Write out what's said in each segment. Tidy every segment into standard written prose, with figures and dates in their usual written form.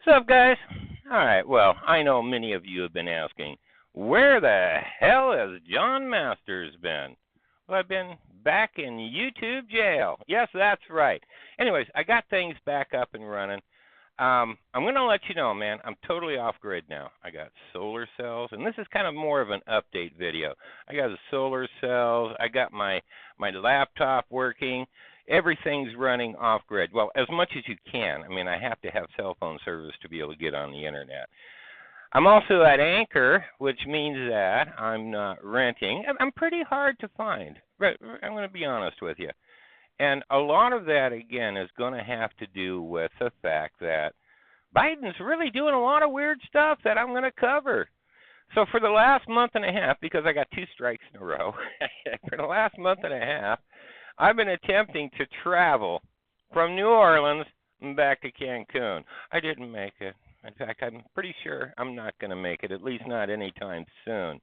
What's up, guys? All right, well, I know many of you have been asking, where the hell has John Masters been? Well, I've been back in YouTube jail. Yes, that's right. Anyways, I got things back up and running. I'm going to let you know, man, I'm totally off-grid now. I got solar cells, and this is kind of more of an update video. I got the solar cells. I got my laptop working. Everything's running off-grid. Well, as much as you can. I mean, I have to have cell phone service to be able to get on the Internet. I'm also at Anchor, which means that I'm not renting. I'm pretty hard to find. I'm going to be honest with you. And a lot of that, again, is going to have to do with the fact that Biden's really doing a lot of weird stuff that I'm going to cover. So for the last month and a half, because I got 2 strikes in a row, for the last month and a half, I've been attempting to travel from New Orleans back to Cancun. I didn't make it. In fact, I'm pretty sure I'm not going to make it, at least not anytime soon.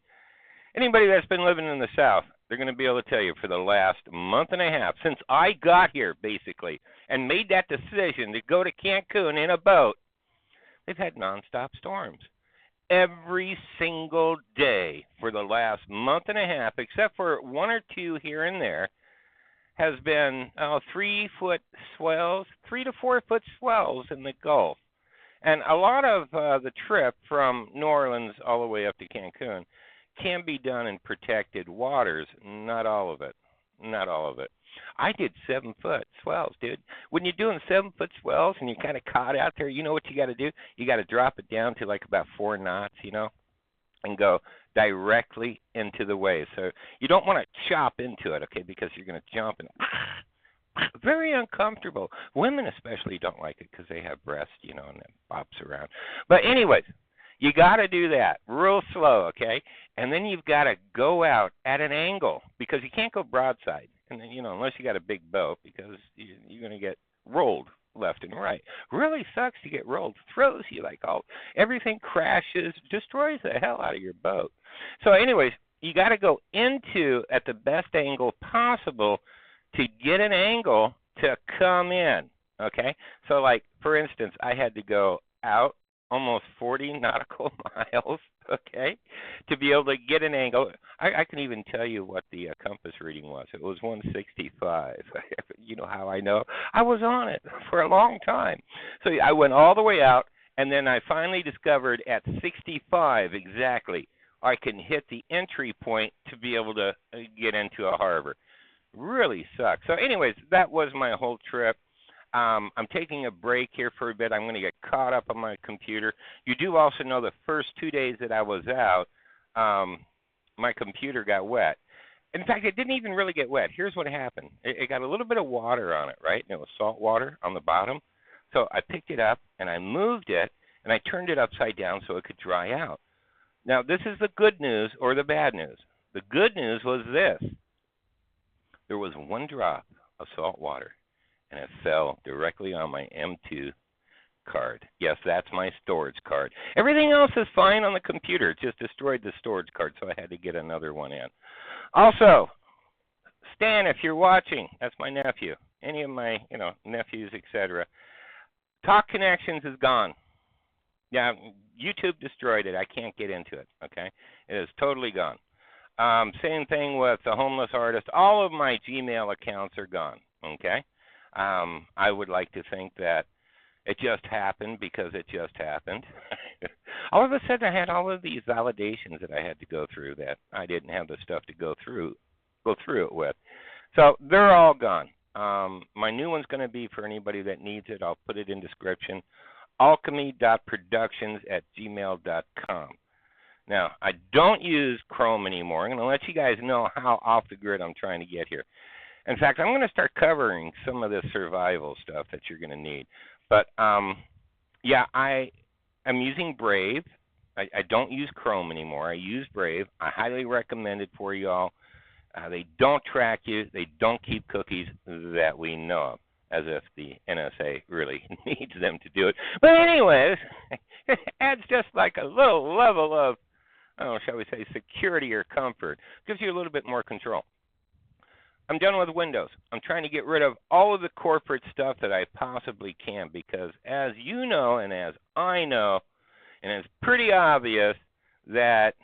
Anybody that's been living in the South, they're going to be able to tell you for the last month and a half, since I got here, basically, and made that decision to go to Cancun in a boat, they've had nonstop storms. Every single day for the last month and a half, except for 1 or 2 here and there, has been 3-foot swells, 3 to 4 foot swells in the Gulf. And a lot of the trip from New Orleans all the way up to Cancun can be done in protected waters. Not all of it. Not all of it. I did 7-foot swells, dude. When you're doing 7-foot swells and you're kind of caught out there, you know what you got to do? You got to drop it down to like about 4 knots, and go directly into the wave. So you don't want to chop into it, okay, because you're going to jump and very uncomfortable. Women especially don't like it because they have breasts, and it bops around. But anyways, you got to do that real slow, okay? And then you've got to go out at an angle because you can't go broadside, and then, unless you got a big boat, because you're going to get rolled left and right. Really sucks to get rolled. Throws you like everything crashes, destroys the hell out of your boat. So anyways, you got to go into at the best angle possible to get an angle to come in, okay? So like, for instance, I had to go out almost 40 nautical miles, okay, to be able to get an angle. I can even tell you what the compass reading was. It was 165. You know how I know? I was on it for a long time. So I went all the way out, and then I finally discovered at 65 exactly I can hit the entry point to be able to get into a harbor. Really sucks. So anyways, that was my whole trip. I'm taking a break here for a bit. I'm going to get caught up on my computer. You do also know the first 2 days that I was out, my computer got wet. In fact, it didn't even really get wet. Here's what happened. It got a little bit of water on it, right? And it was salt water on the bottom. So I picked it up, and I moved it, and I turned it upside down so it could dry out. Now, this is the good news or the bad news. The good news was this. There was 1 drop of salt water, and it fell directly on my M2 card. Yes, that's my storage card. Everything else is fine on the computer. It just destroyed the storage card, so I had to get another one in. Also, Stan, if you're watching, that's my nephew. Any of my, nephews, etc. Talk Connections is gone. Yeah, YouTube destroyed it. I can't get into it, okay? It is totally gone. Same thing with the Homeless Artist. All of my Gmail accounts are gone, okay? I would like to think that it just happened because it just happened. All of a sudden, I had all of these validations that I had to go through that I didn't have the stuff to go through it with. So they're all gone. My new one's going to be for anybody that needs it. I'll put it in description. alchemy.productions@gmail.com. Now, I don't use Chrome anymore. I'm going to let you guys know how off the grid I'm trying to get here. In fact, I'm going to start covering some of this survival stuff that you're going to need. But, yeah, I am using Brave. I don't use Chrome anymore. I use Brave. I highly recommend it for you all. They don't track you. They don't keep cookies that we know of, as if the NSA really needs them to do it. But anyways, it adds just like a little level of, shall we say, security or comfort. Gives you a little bit more control. I'm done with Windows. I'm trying to get rid of all of the corporate stuff that I possibly can because, as you know and as I know, and it's pretty obvious that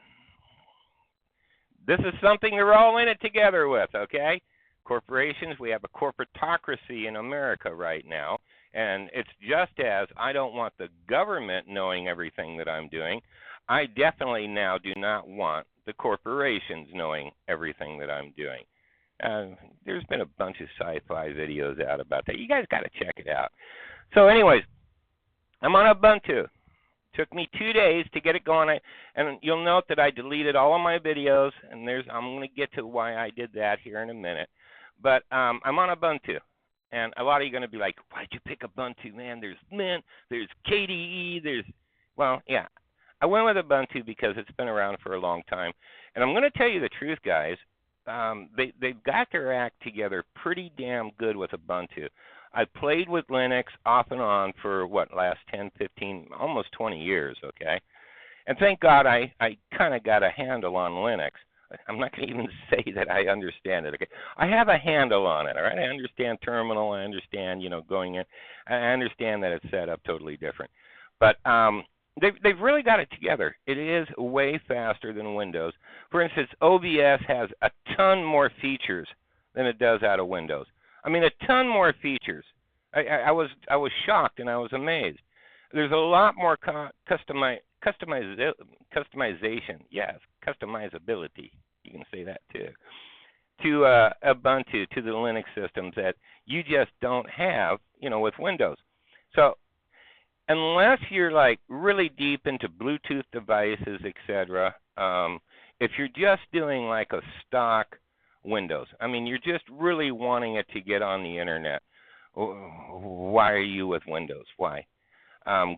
this is something they're all in it together with, okay? Corporations, we have a corporatocracy in America right now, and it's just as I don't want the government knowing everything that I'm doing, I definitely now do not want the corporations knowing everything that I'm doing. There's been a bunch of sci-fi videos out about that. You guys got to check it out. So anyways, I'm on Ubuntu. Took me 2 days to get it going, and you'll note that I deleted all of my videos, and I'm going to get to why I did that here in a minute. But I'm on Ubuntu, and a lot of you are going to be like, why'd you pick Ubuntu, man? There's Mint, there's KDE, well, yeah. I went with Ubuntu because it's been around for a long time, and I'm going to tell you the truth, guys. They've got their act together pretty damn good with Ubuntu. I played with Linux off and on for, last 10, 15, almost 20 years, okay? And thank God I kind of got a handle on Linux. I'm not going to even say that I understand it, okay? I have a handle on it, all right? I understand terminal. I understand, going in. I understand that it's set up totally different. But they've really got it together. It is way faster than Windows. For instance, OBS has a ton more features than it does out of Windows. I mean, a ton more features. I was shocked and I was amazed. There's a lot more customization. Yes, customizability. You can say that too. To Ubuntu, to the Linux systems that you just don't have, with Windows. So unless you're like really deep into Bluetooth devices, etc., if you're just doing like a stock Windows, I mean, you're just really wanting it to get on the internet, why are you with Windows? Why?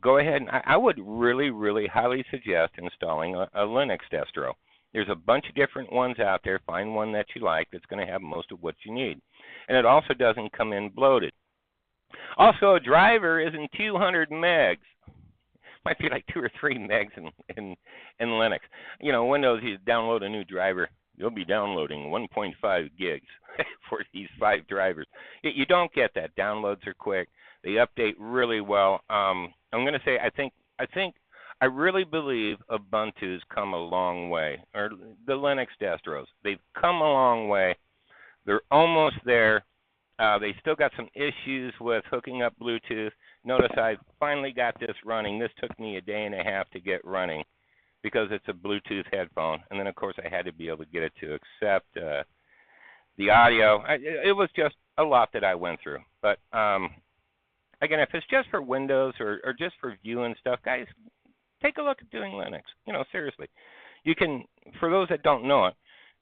Go ahead, and I would really, really highly suggest installing a Linux distro. There's a bunch of different ones out there. Find one that you like that's going to have most of what you need. And it also doesn't come in bloated. Also, a driver isn't 200 megs. Might be like 2 or 3 megs in Linux. Windows, you download a new driver, you'll be downloading 1.5 gigs for these 5 drivers. You don't get that. Downloads are quick. They update really well. I'm going to say I really believe Ubuntu's come a long way, or the Linux distros. They've come a long way. They're almost there. They still got some issues with hooking up Bluetooth. Notice I finally got this running. This took me a day and a half to get running because it's a Bluetooth headphone. And then, of course, I had to be able to get it to accept the audio. It was just a lot that I went through. But, again, if it's just for Windows or just for viewing stuff, guys, take a look at doing Linux. Seriously. You can, for those that don't know it,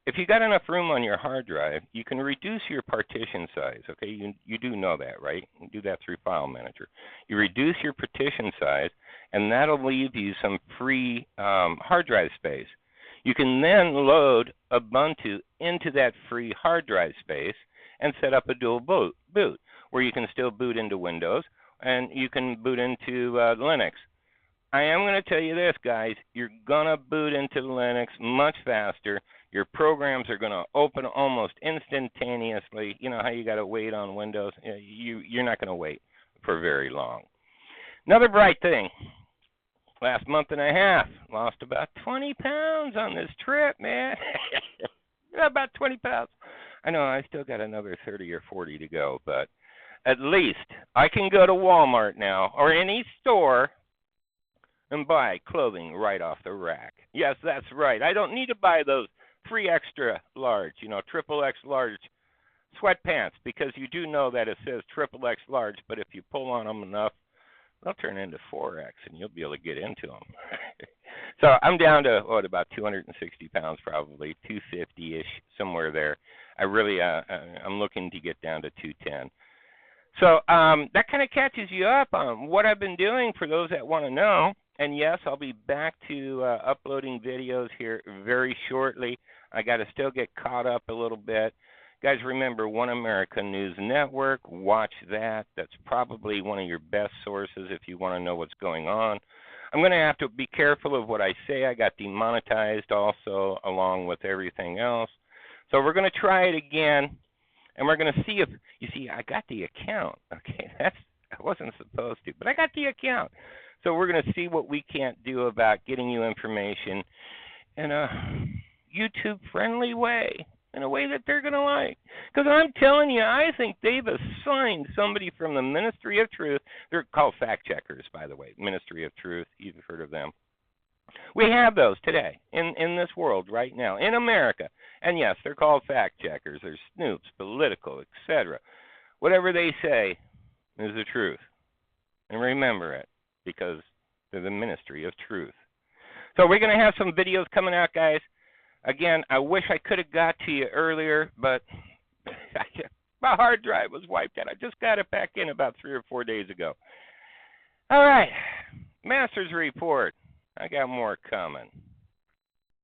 if you got enough room on your hard drive, you can reduce your partition size, okay? You do know that, right? You do that through File Manager. You reduce your partition size, and that'll leave you some free hard drive space. You can then load Ubuntu into that free hard drive space and set up a dual boot, where you can still boot into Windows, and you can boot into Linux. I am going to tell you this, guys. You're going to boot into Linux much faster. Your programs are going to open almost instantaneously. You know how you got to wait on Windows? You're not going to wait for very long. Another bright thing. Last month and a half, lost about 20 pounds on this trip, man. About 20 pounds. I know I still got another 30 or 40 to go, but at least I can go to Walmart now or any store and buy clothing right off the rack. Yes, that's right. I don't need to buy those 3 extra large, triple X large sweatpants, because you do know that it says triple X large, but if you pull on them enough, they'll turn into 4X and you'll be able to get into them. So I'm down to, about 260 pounds probably, 250-ish, somewhere there. I really, I'm looking to get down to 210. So that kind of catches you up on what I've been doing for those that want to know. And yes, I'll be back to uploading videos here very shortly. I got to still get caught up a little bit. Guys, remember, One America News Network. Watch that. That's probably one of your best sources if you want to know what's going on. I'm going to have to be careful of what I say. I got demonetized also along with everything else. So we're going to try it again, and we're going to see if, you see, I got the account. Okay, I wasn't supposed to, but I got the account. So we're going to see what we can't do about getting you information in a YouTube-friendly way, in a way that they're going to like. Because I'm telling you, I think they've assigned somebody from the Ministry of Truth. They're called fact checkers, by the way, Ministry of Truth. You've heard of them. We have those today in this world right now, in America. And yes, they're called fact checkers. They're snoops, political, etc. Whatever they say is the truth. And remember it, because they're the Ministry of Truth. So we're going to have some videos coming out, guys. Again, I wish I could have got to you earlier, but my hard drive was wiped out. I just got it back in about 3 or 4 days ago. All right, Masters Report. I got more coming.